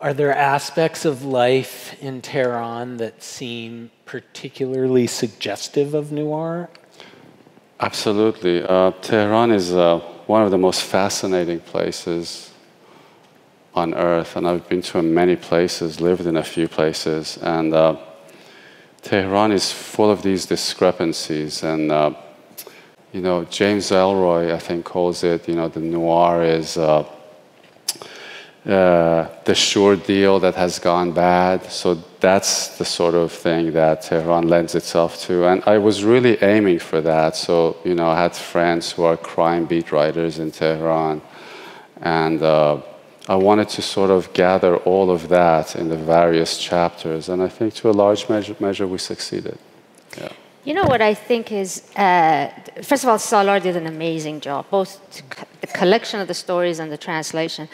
Are there aspects of life in Tehran that seem particularly suggestive of noir? Absolutely. Tehran is one of the most fascinating places on Earth, and I've been to many places, lived in a few places, and Tehran is full of these discrepancies. And you know, James Ellroy, I think, calls it, you know, the noir is the sure deal that has gone bad. So that's the sort of thing that Tehran lends itself to. And I was really aiming for that. So, you know, I had friends who are crime beat writers in Tehran. And I wanted to sort of gather all of that in the various chapters. And I think to a large measure we succeeded. Yeah. You know what I think is, first of all, Salar did an amazing job, both the collection of the stories and the translation.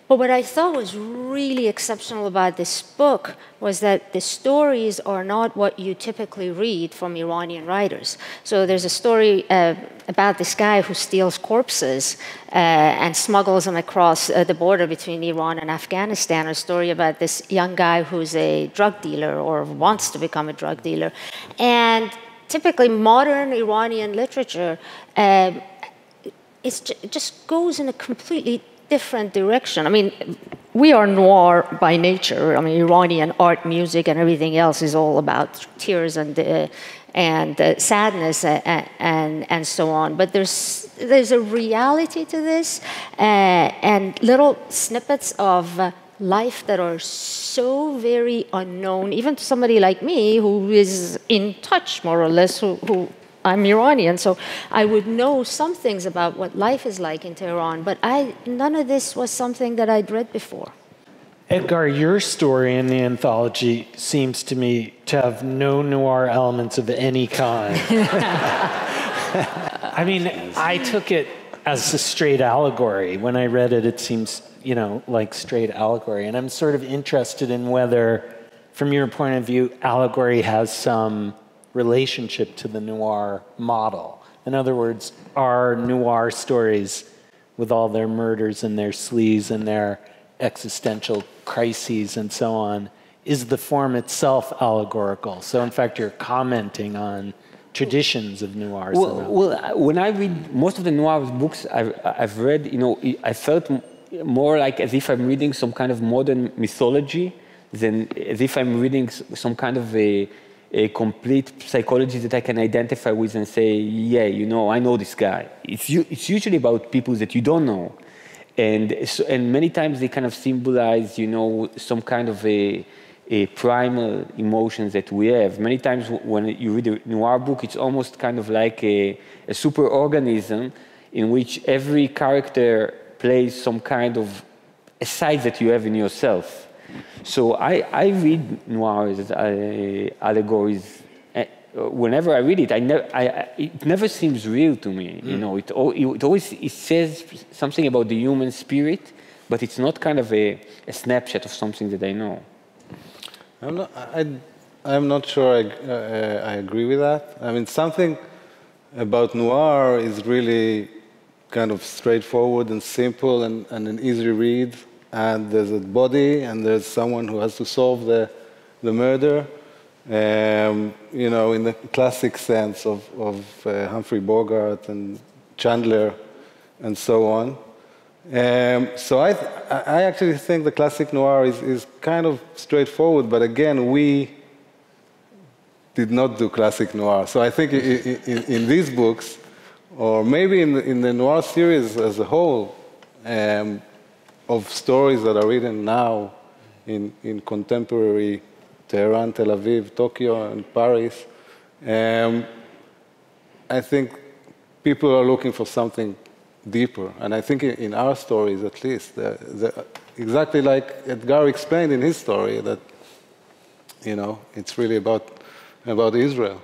But what I thought was really exceptional about this book was that the stories are not what you typically read from Iranian writers. So there's a story about this guy who steals corpses and smuggles them across the border between Iran and Afghanistan, a story about this young guy who's a drug dealer or wants to become a drug dealer. And typically modern Iranian literature, it just goes in a completely different direction. I mean, we are noir by nature. I mean, Iranian art, music, and everything else is all about tears and sadness and so on. But there's a reality to this, and little snippets of life that are so very unknown, even to somebody like me who is in touch, more or less, who I'm Iranian, so I would know some things about what life is like in Tehran, but none of this was something that I'd read before. Etgar, your story in the anthology seems to me to have no noir elements of any kind. I mean, I took it as a straight allegory. When I read it, it seems, you know, like straight allegory. And I'm sort of interested in whether, from your point of view, allegory has some relationship to the noir model. In other words, are noir stories with all their murders and their sleaze and their existential crises and so on, is the form itself allegorical? So in fact, you're commenting on traditions of noir. Well, when I read most of the noir books I've read, you know, I felt more like as if I'm reading some kind of modern mythology than as if I'm reading some kind of a complete psychology that I can identify with and say, yeah, you know, I know this guy. It's usually about people that you don't know. And many times they kind of symbolize, you know, some kind of a primal emotions that we have. Many times when you read a noir book, it's almost kind of like a superorganism in which every character plays some kind of a side that you have in yourself. So I read noir as allegories. Whenever I read it, it never seems real to me. You know, it always says something about the human spirit, but it's not kind of a snapshot of something that I know. I'm not sure I agree with that. I mean, something about noir is really kind of straightforward and simple and an easy read. And there's a body, and there's someone who has to solve the murder, you know, in the classic sense of Humphrey Bogart and Chandler and so on. So I actually think the classic noir is kind of straightforward, but again, we did not do classic noir. So I think in these books, or maybe in the noir series as a whole, of stories that are written now in contemporary Tehran, Tel Aviv, Tokyo, and Paris, I think people are looking for something deeper. And I think in our stories, at least, exactly like Etgar explained in his story, that, you know, it's really about Israel.